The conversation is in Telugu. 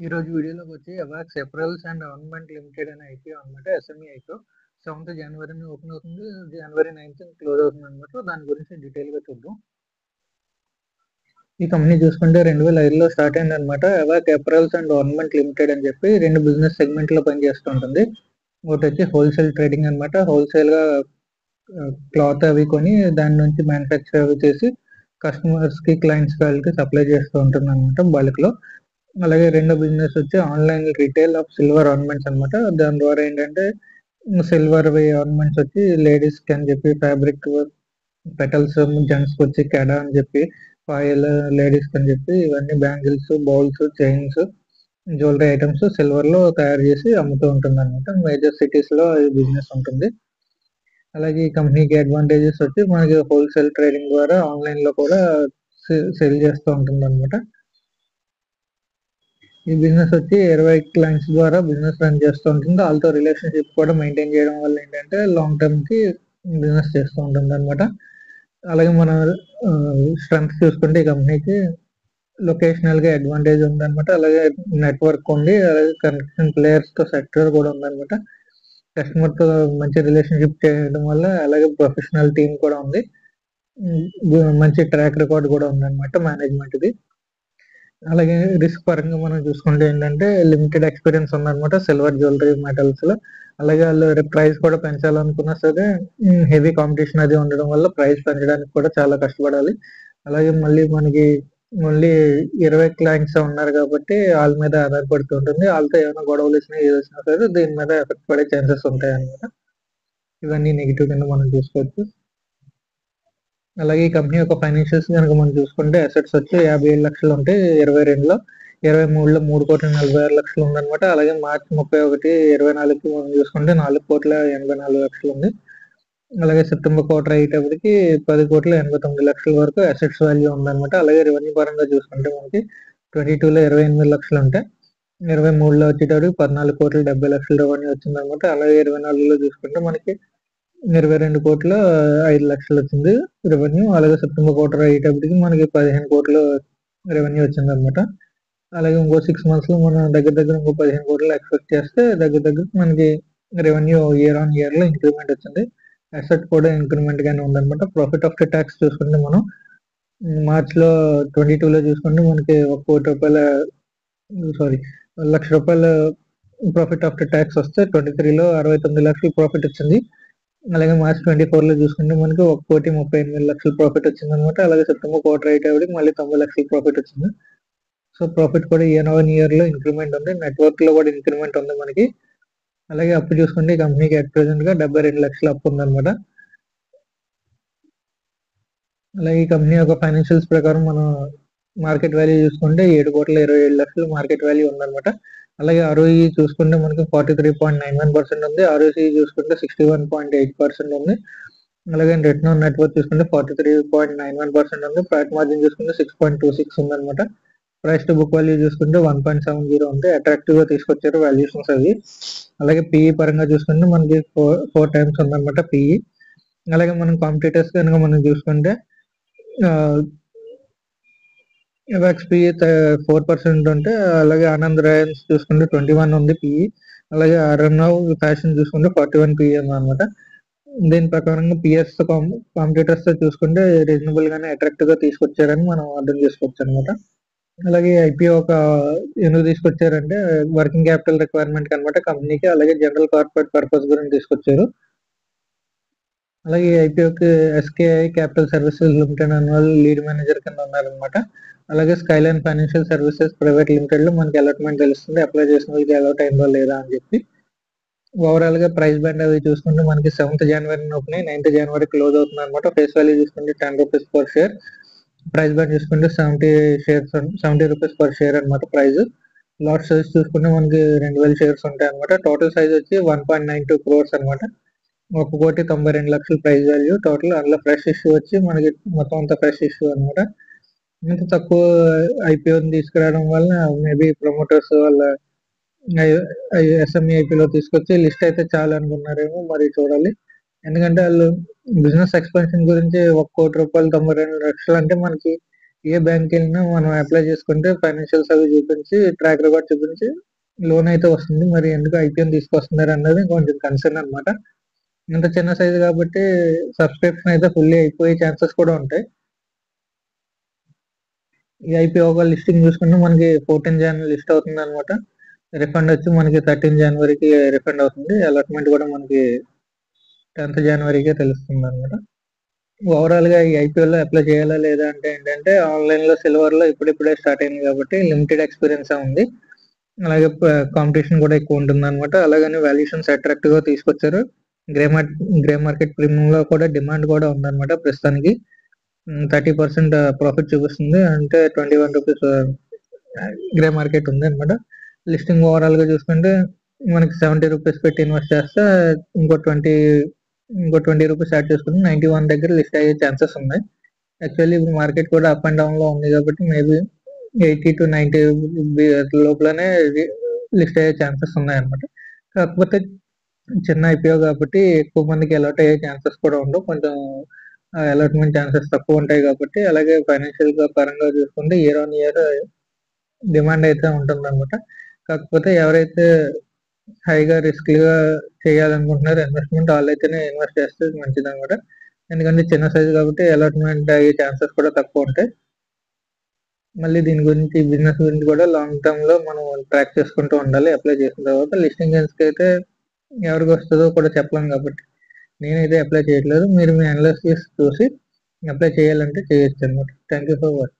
ఈరోజు వీడియోలోకి వచ్చి అవాక్స్ అప్రైల్స్ అండ్ గవర్నమెంట్ లిమిటెడ్ అనే ఐపీఓ అనమాట. ఎస్ఎంఈ ఐపీఓ 7th జనవరిని ఓపెన్ అవుతుంది, జనవరి 9th క్లోజ్ అవుతుంది అనమాట. దాని గురించి డీటెయిల్గా చూద్దాం. ఈ కంపెనీ చూసుకుంటే 2005లో స్టార్ట్ అయింది అనమాట. అవాక్ అప్రైల్స్ అండ్ గవర్నమెంట్ లిమిటెడ్ అని చెప్పి రెండు బిజినెస్ సెగ్మెంట్లో పనిచేస్తుంటుంది. ఒకటి వచ్చి హోల్సేల్ ట్రేడింగ్ అనమాట. హోల్సేల్గా క్లాత్ అవి కొని దాని నుంచి మ్యానుఫ్యాక్చర్ అవి చేసి కస్టమర్స్కి క్లయింట్స్ వాళ్ళకి సప్లై చేస్తూ ఉంటుంది అనమాట బల్క్లో. అలాగే రెండో బిజినెస్ వచ్చి online retail of silver ornaments అనమాట. దాని ద్వారా ఏంటంటే సిల్వర్ ఆర్నమెంట్స్ వచ్చి లేడీస్ కి అని చెప్పి ఫ్యాబ్రిక్ పెటల్స్, జెంట్స్ కి వచ్చి కెడా అని చెప్పి ఫాయిల్, లేడీస్ కి అని చెప్పి ఇవన్నీ bangles, bowls, chains, jewellery items silver లో తయారు చేసి అమ్ముతూ ఉంటుంది అనమాట. మేజర్ సిటీస్ లో ఈ బిజినెస్ ఉంటుంది. అలాగే ఈ కంపెనీకి అడ్వాంటేజెస్ వచ్చి మనకి హోల్సేల్ ట్రేడింగ్ ద్వారా ఆన్లైన్ లో కూడా సెల్ చేస్తూ ఉంటుంది అనమాట. ఈ బిజినెస్ వచ్చి 20 క్లయింట్స్ ద్వారా బిజినెస్ రన్ చేస్తూ ఉంటుంది. వాళ్ళతో రిలేషన్షిప్ కూడా మెయింటైన్ చేయడం వల్ల ఏంటంటే లాంగ్ టర్మ్ కి బిజినెస్ చేస్తూ ఉంటుంది అనమాట. అలాగే మన స్ట్రెంగ్త్ చూసుకుంటే ఈ కంపెనీకి లొకేషనల్ గా అడ్వాంటేజ్ ఉందన్నమాట. అలాగే నెట్వర్క్ ఉంది, అలాగే కనెక్షన్ ప్లేయర్స్ తో సెక్టర్ కూడా ఉందన్నమాట. కస్టమర్ తో మంచి రిలేషన్షిప్ చేయడం వల్ల అలాగే ప్రొఫెషనల్ టీమ్ కూడా ఉంది. మంచి ట్రాక్ రికార్డ్ కూడా ఉందన్నమాట మేనేజ్మెంట్ ది. అలాగే రిస్క్ పరంగా మనం చూసుకుంటే ఏంటంటే లిమిటెడ్ ఎక్స్పీరియన్స్ ఉందన్నమాట సిల్వర్ జ్యువెలరీ మెటల్స్ లో. అలాగే వాళ్ళు ప్రైస్ కూడా పెంచాలనుకున్నా సరే హెవీ కాంపిటీషన్ అది ఉండడం వల్ల ప్రైస్ పెంచడానికి కూడా చాలా కష్టపడాలి. అలాగే మళ్ళీ మనకి ఓన్లీ 20 క్లయింట్స్ ఉన్నారు కాబట్టి వాళ్ళ మీద ఆధారపడుతూ ఉంటుంది. వాళ్ళతో ఏమైనా గొడవలు వచ్చినా ఏది వచ్చినా సరే దీని మీద ఎఫెక్ట్ పడే ఛాన్సెస్ ఉంటాయి అన్నమాట. ఇవన్నీ నెగిటివ్ కింద మనం చూసుకోవచ్చు. అలాగే ఈ కంపెనీ యొక్క ఫైనాన్షియల్స్ కనుక మనం చూసుకుంటే అసెట్స్ వచ్చి 57 లక్షలు ఉంటాయి 22లో. 23లో 3,46,00,000 ఉందన్నమాట. అలాగే మార్చి 31, 24కి మనం చూసుకుంటే 4,84,00,000 ఉంది. అలాగే సెప్టెంబర్ క్వార్టర్ అయ్యేటప్పటికి 10,89,00,000 వరకు అసెట్స్ వాల్యూ ఉందన్నమాట. అలాగే రెవెన్యూ పరంగా చూసుకుంటే మనకి 22లో 28 లక్షలు ఉంటాయి, 23లో వచ్చేటప్పటికి 14,70,00,000 రెవెన్యూ వచ్చిందన్నమాట. అలాగే 24లో చూసుకుంటే మనకి 22,05,00,000 వచ్చింది రెవెన్యూ. అలాగే సెప్టెంబర్ క్వార్టర్ అయ్యేటప్పటికి మనకి 15 కోట్లు రెవెన్యూ వచ్చింది అనమాట. అలాగే ఇంకో 6 months లో మనం దగ్గర ఇంకో 15 కోట్లు ఎక్స్పెక్ట్ చేస్తే దగ్గర మనకి రెవెన్యూ ఇయర్ ఆన్ ఇయర్ లో ఇంక్రిమెంట్ వచ్చింది. అసెట్ కూడా ఇంక్రిమెంట్ గానే ఉందన్నమాట. ప్రాఫిట్ ఆఫ్టర్ ట్యాక్స్ చూసుకుంటే మనం మార్చ్ లో 22లో చూసుకుంటే మనకి 1 కోటి రూపాయల ₹1,00,000 ప్రాఫిట్ ఆఫ్టర్ ట్యాక్స్ వస్తే 23లో 69 లక్షలు ప్రాఫిట్ వచ్చింది. అలాగే మార్చ్ 24లో చూసుకుంటే మనకి 1,38,00,000 ప్రాఫిట్ వచ్చింది అనమాట. అలాగే సెప్టెంబర్ క్వార్టర్ అయ్యేటప్పటికి మళ్ళీ 90 లక్షల ప్రాఫిట్ వచ్చింది. సో ప్రాఫిట్ కూడా ఇయర్ ఆన్ ఇయర్ లో ఇంక్రిమెంట్ ఉంది. నెట్వర్క్ లో కూడా ఇంక్రిమెంట్ ఉంది మనకి. అలాగే అప్పు చూసుకుంటే ఈ కంపెనీకి అట్ ప్రెసెంట్ గా 72 లక్షల అప్పు ఉందన్నమాట. అలాగే ఈ కంపెనీ యొక్క ఫైనాన్షియల్స్ ప్రకారం మనం మార్కెట్ వాల్యూ చూసుకుంటే 7,27,00,000 మార్కెట్ వాల్యూ ఉందన్నమాట. అలాగే ROE చూసుకుంటే మనకి 43.91% ఉంది. ROCE చూసుకుంటే 61.8% ఉంది. అలాగే రిటర్న్ ఆన్ నెట్వర్క్ చూసుకుంటే 43.91% ఉంది. ప్రాఫిట్ మార్జిన్ చూసుకుంటే 6.26 ఉందన్నమాట. ప్రైస్ టు బుక్ వాల్యూ చూసుకుంటే 1.70 ఉంది. అట్రాక్టివ్ గా తీసుకొచ్చారు వాల్యూషన్స్ అవి. అలాగే PE పరంగా చూసుకుంటే మనకి 4 times ఉందన్నమాట PE. అలాగే మనం కాంపిటీటర్స్ కనుక మనం చూసుకుంటే ఎవాక్స్ PE 4% ఉంటే, అలాగే ఆనంద్ రాయన్స్ చూసుకుంటే 21 ఉంది PE. అలాగే అరుణవ్ ఫ్యాషన్ చూసుకుంటే 41 PE ఉందన్నమాట. దీని ప్రకారంగా పిఎస్ కాంపిటీటర్స్ తో చూసుకుంటే రీజనబుల్ గానే అట్రాక్టివ్ గా తీసుకొచ్చారని మనం అర్థం చేసుకోవచ్చు అనమాట. అలాగే ఐపీఓ ఒక ఎందుకు తీసుకొచ్చారంటే వర్కింగ్ క్యాపిటల్ రిక్వైర్మెంట్ అనమాట కంపెనీకి. అలాగే జనరల్ కార్పొరేట్ పర్పస్ గురించి తీసుకొచ్చారు. అలాగే ఐపీఓకి ఎస్కేఐ క్యాపిటల్ సర్వీసెస్ లిమిటెడ్ అనే వాళ్ళు లీడ్ మేనేజర్ కింద ఉన్నారనమాట. అలాగే Skyline financial services private limited లో మనకి అలాట్మెంట్ తెలుస్తుంది, అప్లై చేసిన వాళ్ళకి అలౌట్ అయిందో లేదా అని చెప్పి. ఓవరాల్ గా ప్రైస్ బ్యాండ్ అవి చూసుకుంటే మనకి 7th జనవరి ఓపెన్ అయ్యి 9th జనవరి క్లోజ్ అవుతుంది అనమాట. ఫేస్ వాల్యూ చూసుకుంటే ₹10 పర్ షేర్. ప్రైస్ బ్యాండ్ చూసుకుంటే 70 రూపీస్ పర్ షేర్ అనమాట ప్రైస్. లాట్ సైజ్ చూసుకుంటే మనకి 2,000 షేర్స్ ఉంటాయి అనమాట. టోటల్ సైజ్ వచ్చి 1.92 crores అనమాట. 1,92,00,000 ప్రైస్ వాల్యూ టోటల్. అందులో ఫ్రెష్ ఇష్యూ వచ్చి మనకి మొత్తం అంతా ఫ్రెష్ ఇష్యూ అనమాట. ఇంత తక్కువ ఐపీఓని తీసుకురావడం వల్ల మేబీ ప్రమోటర్స్ వాళ్ళ ఎస్ఎంఈ ఐపీలో తీసుకొచ్చి లిస్ట్ అయితే చాలు అనుకున్నారేమో, మరి చూడాలి. ఎందుకంటే వాళ్ళు బిజినెస్ ఎక్స్పాన్షన్ గురించి ₹1,92,00,000 అంటే మనకి ఏ బ్యాంక్ వెళ్ళినా మనం అప్లై చేసుకుంటే ఫైనాన్షియల్స్ అవి చూపించి ట్రాక్ రికార్డ్ చూపించి లోన్ అయితే వస్తుంది. మరి ఎందుకు ఐపీఎం తీసుకొస్తున్నారు అన్నది కొంచెం కన్సర్న్ అనమాట. ఇంత చిన్న సైజు కాబట్టి సబ్స్క్రిప్షన్ అయితే ఫుల్లీ అయిపోయే ఛాన్సెస్ కూడా ఉంటాయి. ఈ ఐపీఓ ఒక లిస్టింగ్ చూసుకుంటే మనకి 14 జనవరి లిస్ట్ అవుతుంది అనమాట. రిఫండ్ వచ్చి మనకి 13 జనవరికి రిఫండ్ అవుతుంది. అలాట్మెంట్ కూడా మనకి 10th జనవరికే తెలుస్తుంది అనమాట. ఓవరాల్ గా ఈ ఐపీఎల్ లో అప్లై చేయాలా లేదా అంటే ఏంటంటే ఆన్లైన్ లో సిల్వర్ లో ఇప్పుడిప్పుడే స్టార్ట్ అయింది కాబట్టి లిమిటెడ్ ఎక్స్పీరియన్స్ ఉంది. అలాగే కాంపిటీషన్ కూడా ఎక్కువ ఉంటుంది అనమాట. అలాగని వాల్యుయేషన్స్ అట్రాక్టివ్ గా తీసుకొచ్చారు. గ్రే మార్కెట్ ప్రీమియం లో కూడా డిమాండ్ కూడా ఉందన్నమాట. ప్రస్తుతానికి 30% ప్రాఫిట్ చూపిస్తుంది. అంటే 21 రూపీస్ గ్రే మార్కెట్ ఉంది అనమాట. లిస్టింగ్ ఓవరాల్ గా చూసుకుంటే మనకి 70 రూపీస్ పెట్టి ఇన్వెస్ట్ చేస్తే ఇంకో 20 రూపీస్ యాడ్ చేసుకుంటే 91 దగ్గర లిస్ట్ అయ్యే ఛాన్సెస్ ఉన్నాయి. యాక్చువల్లీ ఇప్పుడు మార్కెట్ కూడా అప్ అండ్ డౌన్ లో ఉంది కాబట్టి మేబీ 80 to 90 లోపలనే లిస్ట్ అయ్యే ఛాన్సెస్ ఉన్నాయి అనమాట. కాకపోతే చిన్న ఐపీఓ కాబట్టి ఎక్కువ మందికి అలాట్ అయ్యే ఛాన్సెస్ కూడా ఉండవు. కొంచెం అలాట్మెంట్ ఛాన్సెస్ తక్కువ ఉంటాయి కాబట్టి, అలాగే ఫైనాన్షియల్ గా పరంగా చూసుకుంటే ఇయర్ ఆన్ ఇయర్ డిమాండ్ అయితే ఉంటుందన్నమాట. కాకపోతే ఎవరైతే హైగా రిస్క్ గా చేయాలనుకుంటున్నారో ఇన్వెస్ట్మెంట్ వాళ్ళైతేనే ఇన్వెస్ట్ చేస్తే మంచిది అనమాట. ఎందుకంటే చిన్న సైజు కాబట్టి అలాట్మెంట్ అయ్యే ఛాన్సెస్ కూడా తక్కువ ఉంటాయి. మళ్ళీ దీని గురించి బిజినెస్ గురించి కూడా లాంగ్ టర్మ్ లో మనం ట్రాక్ చేసుకుంటూ ఉండాలి. అప్లై చేసిన తర్వాత లిస్టింగ్ కి ఎవరికి వస్తుందో కూడా చెప్పలేం కాబట్టి నేనైతే అప్లై చేయట్లేదు. మీరు మీ అనాలిసిస్ చూసి అప్లై చేయాలంటే చేయొచ్చు అనమాట. Thank you for watching.